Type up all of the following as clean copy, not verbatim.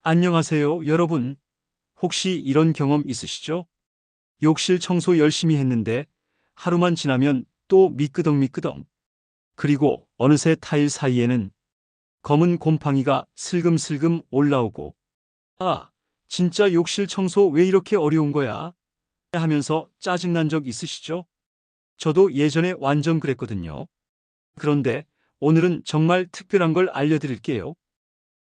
안녕하세요, 여러분. 혹시 이런 경험 있으시죠? 욕실 청소 열심히 했는데 하루만 지나면 또 미끄덩미끄덩. 그리고 어느새 타일 사이에는 검은 곰팡이가 슬금슬금 올라오고, 아, 진짜 욕실 청소 왜 이렇게 어려운 거야? 하면서 짜증난 적 있으시죠? 저도 예전에 완전 그랬거든요. 그런데 오늘은 정말 특별한 걸 알려드릴게요.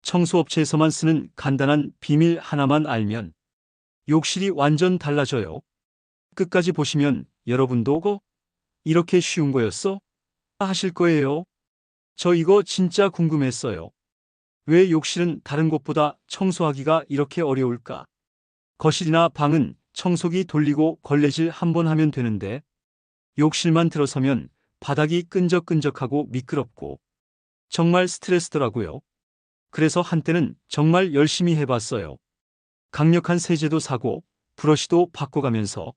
청소업체에서만 쓰는 간단한 비밀 하나만 알면 욕실이 완전 달라져요. 끝까지 보시면 여러분도 이렇게 쉬운 거였어? 하실 거예요. 저 이거 진짜 궁금했어요. 왜 욕실은 다른 곳보다 청소하기가 이렇게 어려울까? 거실이나 방은 청소기 돌리고 걸레질 한 번 하면 되는데 욕실만 들어서면 바닥이 끈적끈적하고 미끄럽고 정말 스트레스더라고요. 그래서 한때는 정말 열심히 해봤어요. 강력한 세제도 사고 브러쉬도 바꿔가면서.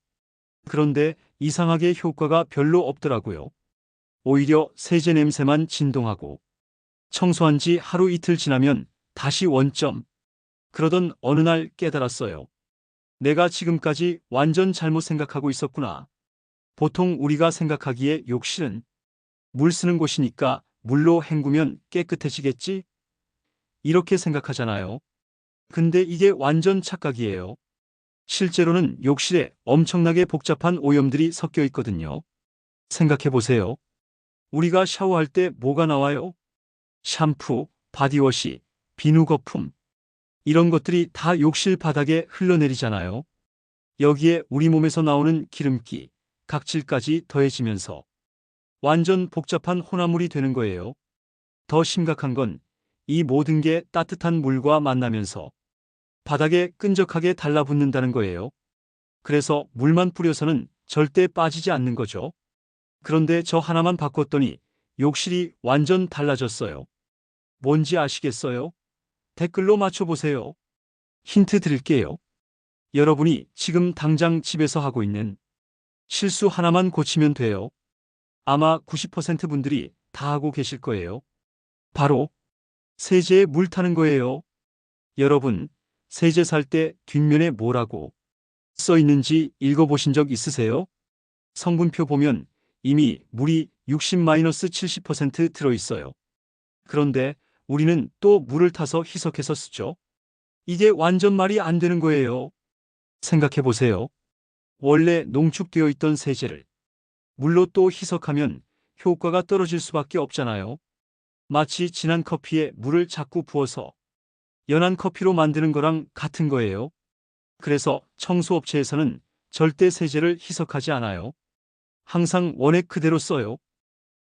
그런데 이상하게 효과가 별로 없더라고요. 오히려 세제 냄새만 진동하고 청소한 지 하루 이틀 지나면 다시 원점. 그러던 어느 날 깨달았어요. 내가 지금까지 완전 잘못 생각하고 있었구나. 보통 우리가 생각하기에 욕실은 물 쓰는 곳이니까 물로 헹구면 깨끗해지겠지? 이렇게 생각하잖아요. 근데 이게 완전 착각이에요. 실제로는 욕실에 엄청나게 복잡한 오염들이 섞여 있거든요. 생각해 보세요. 우리가 샤워할 때 뭐가 나와요? 샴푸, 바디워시, 비누 거품. 이런 것들이 다 욕실 바닥에 흘러내리잖아요. 여기에 우리 몸에서 나오는 기름기, 각질까지 더해지면서 완전 복잡한 혼합물이 되는 거예요. 더 심각한 건 이 모든 게 따뜻한 물과 만나면서 바닥에 끈적하게 달라붙는다는 거예요. 그래서 물만 뿌려서는 절대 빠지지 않는 거죠. 그런데 저 하나만 바꿨더니 욕실이 완전 달라졌어요. 뭔지 아시겠어요? 댓글로 맞춰보세요. 힌트 드릴게요. 여러분이 지금 당장 집에서 하고 있는 실수 하나만 고치면 돼요. 아마 90% 분들이 다 하고 계실 거예요. 바로 세제에 물 타는 거예요. 여러분, 세제 살 때 뒷면에 뭐라고 써 있는지 읽어보신 적 있으세요? 성분표 보면 이미 물이 60-70% 들어있어요. 그런데 우리는 또 물을 타서 희석해서 쓰죠. 이게 완전 말이 안 되는 거예요. 생각해 보세요. 원래 농축되어 있던 세제를 물로 또 희석하면 효과가 떨어질 수밖에 없잖아요. 마치 진한 커피에 물을 자꾸 부어서 연한 커피로 만드는 거랑 같은 거예요. 그래서 청소업체에서는 절대 세제를 희석하지 않아요. 항상 원액 그대로 써요.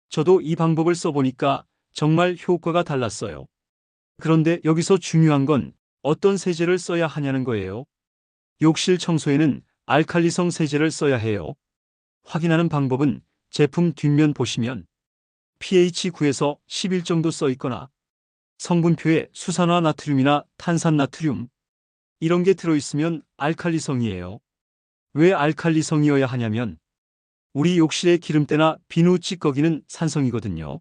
저도 이 방법을 써보니까 정말 효과가 달랐어요. 그런데 여기서 중요한 건 어떤 세제를 써야 하냐는 거예요. 욕실 청소에는 알칼리성 세제를 써야 해요. 확인하는 방법은 제품 뒷면 보시면 pH 9에서 11 정도 써 있거나 성분표에 수산화 나트륨이나 탄산 나트륨 이런 게 들어있으면 알칼리성이에요. 왜 알칼리성이어야 하냐면 우리 욕실의 기름때나 비누 찌꺼기는 산성이거든요.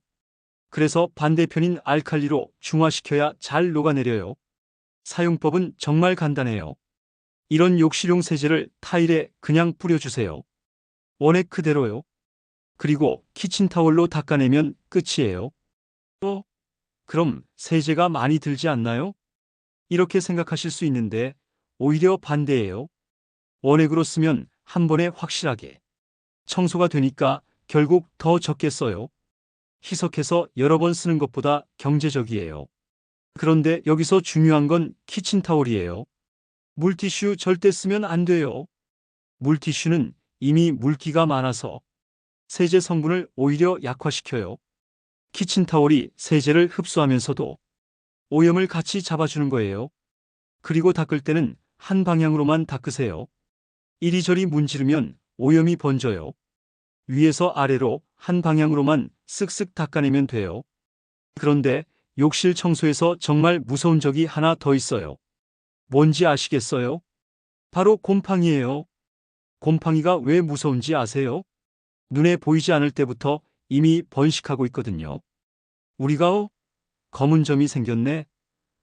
그래서 반대편인 알칼리로 중화시켜야 잘 녹아내려요. 사용법은 정말 간단해요. 이런 욕실용 세제를 타일에 그냥 뿌려주세요. 원액 그대로요. 그리고 키친타월로 닦아내면 끝이에요. 그럼 세제가 많이 들지 않나요? 이렇게 생각하실 수 있는데 오히려 반대예요. 원액으로 쓰면 한 번에 확실하게 청소가 되니까 결국 더 적게 써요. 희석해서 여러 번 쓰는 것보다 경제적이에요. 그런데 여기서 중요한 건 키친타올이에요. 물티슈 절대 쓰면 안 돼요. 물티슈는 이미 물기가 많아서 세제 성분을 오히려 약화시켜요. 키친타올이 세제를 흡수하면서도 오염을 같이 잡아주는 거예요. 그리고 닦을 때는 한 방향으로만 닦으세요. 이리저리 문지르면 오염이 번져요. 위에서 아래로 한 방향으로만 쓱쓱 닦아내면 돼요. 그런데 욕실 청소에서 정말 무서운 적이 하나 더 있어요. 뭔지 아시겠어요? 바로 곰팡이예요. 곰팡이가 왜 무서운지 아세요? 눈에 보이지 않을 때부터 이미 번식하고 있거든요. 우리가 검은 점이 생겼네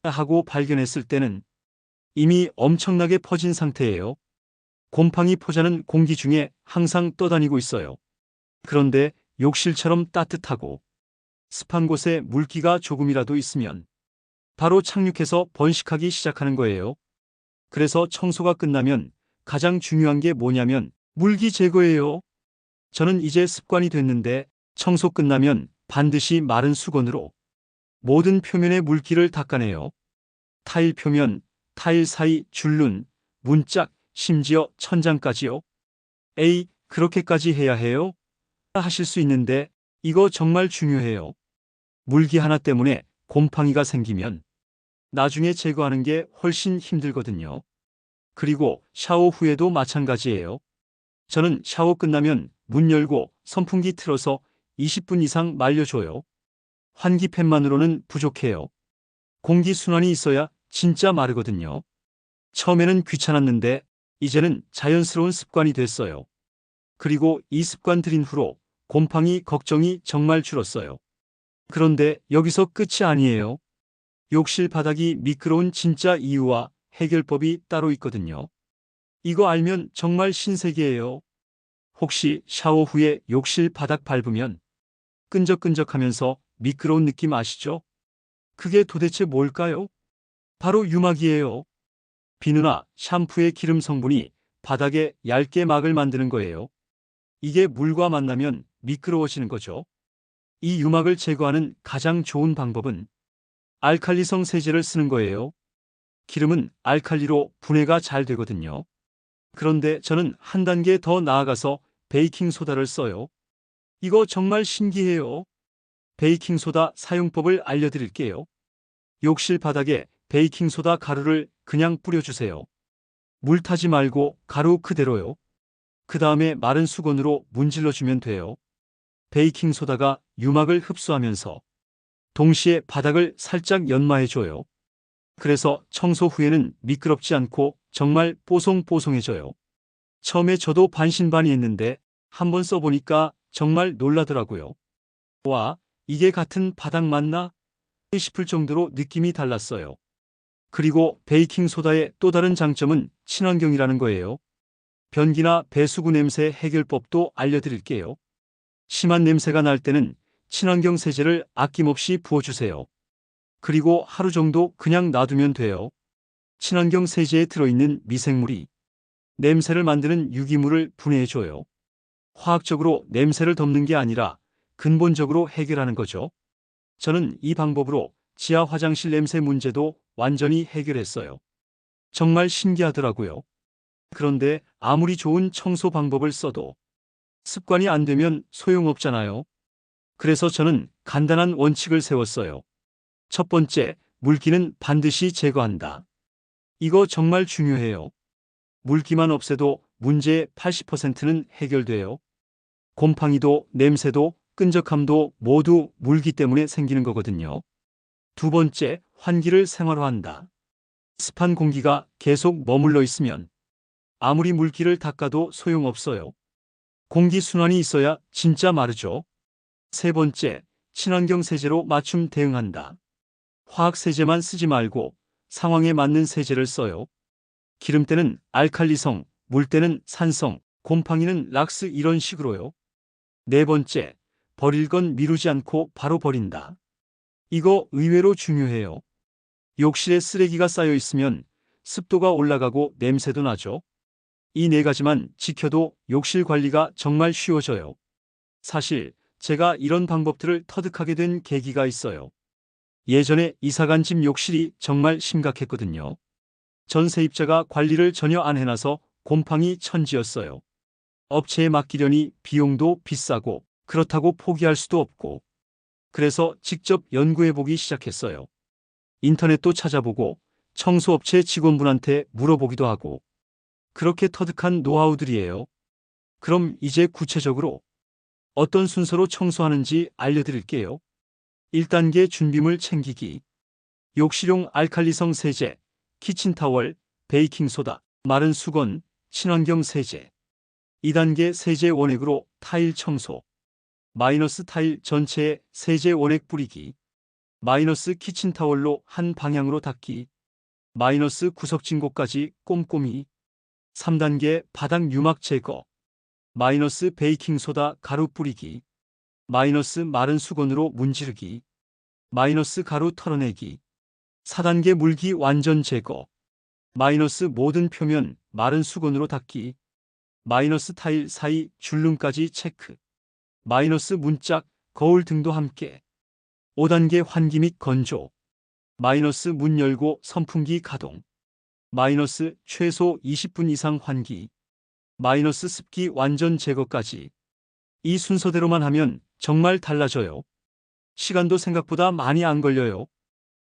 하고 발견했을 때는 이미 엄청나게 퍼진 상태예요. 곰팡이 포자는 공기 중에 항상 떠다니고 있어요. 그런데 욕실처럼 따뜻하고 습한 곳에 물기가 조금이라도 있으면 바로 착륙해서 번식하기 시작하는 거예요. 그래서 청소가 끝나면 가장 중요한 게 뭐냐면 물기 제거예요. 저는 이제 습관이 됐는데 청소 끝나면 반드시 마른 수건으로 모든 표면의 물기를 닦아내요. 타일 표면, 타일 사이 줄눈, 문짝, 심지어 천장까지요. 에이, 그렇게까지 해야 해요? 하실 수 있는데 이거 정말 중요해요. 물기 하나 때문에 곰팡이가 생기면 나중에 제거하는 게 훨씬 힘들거든요. 그리고 샤워 후에도 마찬가지예요. 저는 샤워 끝나면 문 열고 선풍기 틀어서 20분 이상 말려줘요. 환기팬만으로는 부족해요. 공기순환이 있어야 진짜 마르거든요. 처음에는 귀찮았는데 이제는 자연스러운 습관이 됐어요. 그리고 이 습관 들인 후로 곰팡이 걱정이 정말 줄었어요. 그런데 여기서 끝이 아니에요. 욕실 바닥이 미끄러운 진짜 이유와 해결법이 따로 있거든요. 이거 알면 정말 신세계예요. 혹시 샤워 후에 욕실 바닥 밟으면 끈적끈적하면서 미끄러운 느낌 아시죠? 그게 도대체 뭘까요? 바로 유막이에요. 비누나 샴푸의 기름 성분이 바닥에 얇게 막을 만드는 거예요. 이게 물과 만나면 미끄러워지는 거죠. 이 유막을 제거하는 가장 좋은 방법은 알칼리성 세제를 쓰는 거예요. 기름은 알칼리로 분해가 잘 되거든요. 그런데 저는 한 단계 더 나아가서 베이킹소다를 써요. 이거 정말 신기해요. 베이킹소다 사용법을 알려드릴게요. 욕실 바닥에 베이킹소다 가루를 그냥 뿌려주세요. 물 타지 말고 가루 그대로요. 그 다음에 마른 수건으로 문질러주면 돼요. 베이킹소다가 유막을 흡수하면서 동시에 바닥을 살짝 연마해줘요. 그래서 청소 후에는 미끄럽지 않고 정말 뽀송뽀송해져요. 처음에 저도 반신반의했는데 한번 써보니까 정말 놀라더라고요. 와, 이게 같은 바닥 맞나? 싶을 정도로 느낌이 달랐어요. 그리고 베이킹소다의 또 다른 장점은 친환경이라는 거예요. 변기나 배수구 냄새 해결법도 알려드릴게요. 심한 냄새가 날 때는 친환경 세제를 아낌없이 부어주세요. 그리고 하루 정도 그냥 놔두면 돼요. 친환경 세제에 들어있는 미생물이 냄새를 만드는 유기물을 분해해줘요. 화학적으로 냄새를 덮는 게 아니라 근본적으로 해결하는 거죠. 저는 이 방법으로 지하 화장실 냄새 문제도 완전히 해결했어요. 정말 신기하더라고요. 그런데 아무리 좋은 청소 방법을 써도 습관이 안 되면 소용없잖아요. 그래서 저는 간단한 원칙을 세웠어요. 첫 번째, 물기는 반드시 제거한다. 이거 정말 중요해요. 물기만 없애도 문제의 80%는 해결돼요. 곰팡이도 냄새도 끈적함도 모두 물기 때문에 생기는 거거든요. 두 번째, 환기를 생활화한다. 습한 공기가 계속 머물러 있으면 아무리 물기를 닦아도 소용없어요. 공기 순환이 있어야 진짜 마르죠. 세 번째, 친환경 세제로 맞춤 대응한다. 화학 세제만 쓰지 말고 상황에 맞는 세제를 써요. 기름때는 알칼리성, 물때는 산성, 곰팡이는 락스 이런 식으로요. 네 번째, 버릴 건 미루지 않고 바로 버린다. 이거 의외로 중요해요. 욕실에 쓰레기가 쌓여 있으면 습도가 올라가고 냄새도 나죠. 이 네 가지만 지켜도 욕실 관리가 정말 쉬워져요. 사실 제가 이런 방법들을 터득하게 된 계기가 있어요. 예전에 이사간 집 욕실이 정말 심각했거든요. 전세입자가 관리를 전혀 안 해놔서 곰팡이 천지였어요. 업체에 맡기려니 비용도 비싸고 그렇다고 포기할 수도 없고 그래서 직접 연구해보기 시작했어요. 인터넷도 찾아보고 청소업체 직원분한테 물어보기도 하고 그렇게 터득한 노하우들이에요. 그럼 이제 구체적으로 어떤 순서로 청소하는지 알려드릴게요. 1단계 준비물 챙기기. 욕실용 알칼리성 세제, 키친타월, 베이킹소다, 마른 수건, 친환경 세제. 2단계 세제 원액으로 타일 청소. 마이너스 타일 전체에 세제 원액 뿌리기. 마이너스 키친타월로 한 방향으로 닦기. 마이너스 구석진 곳까지 꼼꼼히. 3단계 바닥 유막 제거. 마이너스 베이킹소다 가루 뿌리기. 마이너스 마른 수건으로 문지르기. 마이너스 가루 털어내기. 4단계 물기 완전 제거. 마이너스 모든 표면 마른 수건으로 닦기. 마이너스 타일 사이 줄눈까지 체크. 마이너스 문짝, 거울 등도 함께. 5단계 환기 및 건조. 마이너스 문 열고 선풍기 가동. 마이너스 최소 20분 이상 환기. 마이너스 습기 완전 제거까지. 이 순서대로만 하면 정말 달라져요. 시간도 생각보다 많이 안 걸려요.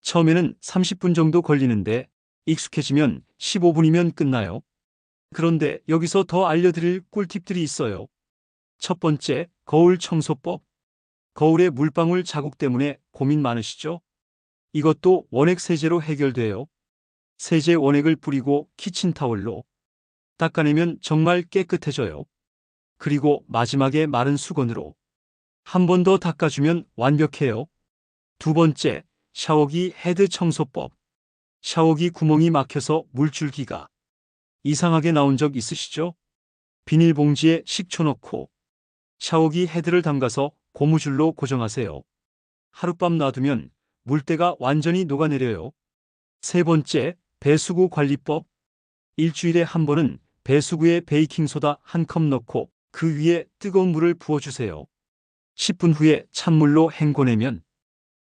처음에는 30분 정도 걸리는데 익숙해지면 15분이면 끝나요. 그런데 여기서 더 알려드릴 꿀팁들이 있어요. 첫 번째, 거울 청소법. 거울에 물방울 자국 때문에 고민 많으시죠? 이것도 원액 세제로 해결돼요. 세제 원액을 뿌리고 키친타월로 닦아내면 정말 깨끗해져요. 그리고 마지막에 마른 수건으로 한 번 더 닦아주면 완벽해요. 두 번째, 샤워기 헤드 청소법. 샤워기 구멍이 막혀서 물줄기가 이상하게 나온 적 있으시죠? 비닐봉지에 식초 넣고 샤워기 헤드를 담가서 고무줄로 고정하세요. 하룻밤 놔두면 물때가 완전히 녹아내려요. 세 번째, 배수구 관리법. 일주일에 한 번은 배수구에 베이킹소다 한 컵 넣고 그 위에 뜨거운 물을 부어주세요. 10분 후에 찬물로 헹궈내면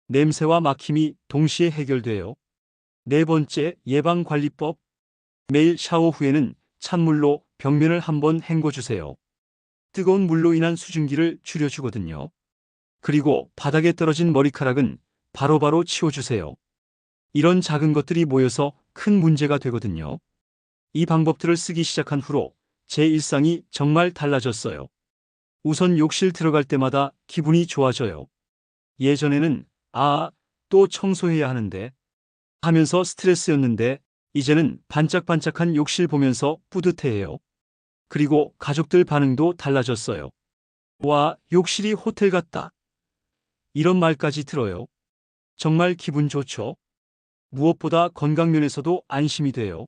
냄새와 막힘이 동시에 해결돼요. 네 번째, 예방관리법. 매일 샤워 후에는 찬물로 벽면을 한번 헹궈주세요. 뜨거운 물로 인한 수증기를 줄여주거든요. 그리고 바닥에 떨어진 머리카락은 바로바로 치워주세요. 이런 작은 것들이 모여서 큰 문제가 되거든요. 이 방법들을 쓰기 시작한 후로 제 일상이 정말 달라졌어요. 우선 욕실 들어갈 때마다 기분이 좋아져요. 예전에는 또 청소해야 하는데 하면서 스트레스였는데 이제는 반짝반짝한 욕실 보면서 뿌듯해해요. 그리고 가족들 반응도 달라졌어요. 와, 욕실이 호텔 같다. 이런 말까지 들어요. 정말 기분 좋죠? 무엇보다 건강면에서도 안심이 돼요.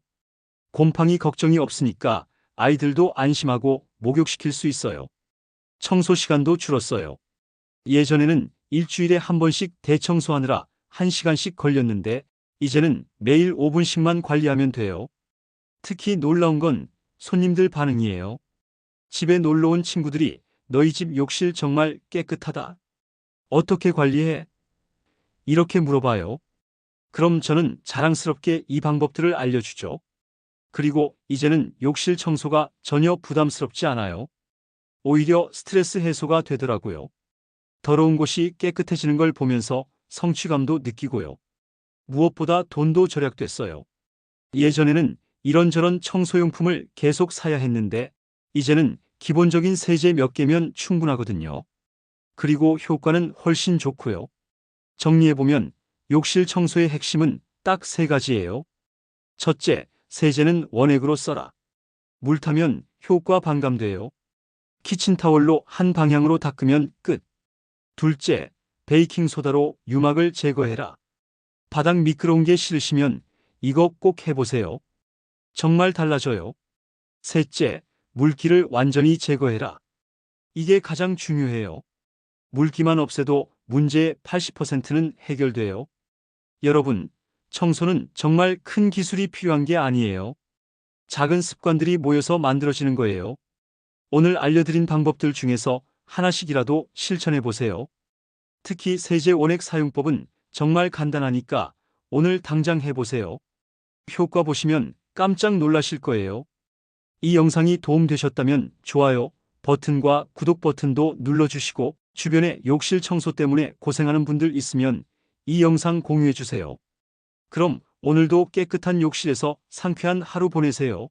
곰팡이 걱정이 없으니까 아이들도 안심하고 목욕시킬 수 있어요. 청소 시간도 줄었어요. 예전에는 일주일에 한 번씩 대청소하느라 1시간씩 걸렸는데 이제는 매일 5분씩만 관리하면 돼요. 특히 놀라운 건 손님들 반응이에요. 집에 놀러 온 친구들이 너희 집 욕실 정말 깨끗하다. 어떻게 관리해? 이렇게 물어봐요. 그럼 저는 자랑스럽게 이 방법들을 알려주죠. 그리고 이제는 욕실 청소가 전혀 부담스럽지 않아요. 오히려 스트레스 해소가 되더라고요. 더러운 곳이 깨끗해지는 걸 보면서 성취감도 느끼고요. 무엇보다 돈도 절약됐어요. 예전에는 이런저런 청소용품을 계속 사야 했는데 이제는 기본적인 세제 몇 개면 충분하거든요. 그리고 효과는 훨씬 좋고요. 정리해보면 욕실 청소의 핵심은 딱 3가지예요. 첫째, 세제는 원액으로 써라. 물 타면 효과 반감돼요. 키친타월로 한 방향으로 닦으면 끝. 둘째, 베이킹소다로 유막을 제거해라. 바닥 미끄러운 게 싫으시면 이거 꼭 해보세요. 정말 달라져요. 셋째, 물기를 완전히 제거해라. 이게 가장 중요해요. 물기만 없애도 문제의 80%는 해결돼요. 여러분, 청소는 정말 큰 기술이 필요한 게 아니에요. 작은 습관들이 모여서 만들어지는 거예요. 오늘 알려드린 방법들 중에서 하나씩이라도 실천해 보세요. 특히 세제 원액 사용법은 정말 간단하니까 오늘 당장 해보세요. 효과 보시면 깜짝 놀라실 거예요. 이 영상이 도움되셨다면 좋아요 버튼과 구독 버튼도 눌러주시고 주변에 욕실 청소 때문에 고생하는 분들 있으면 이 영상 공유해 주세요. 그럼 오늘도 깨끗한 욕실에서 상쾌한 하루 보내세요.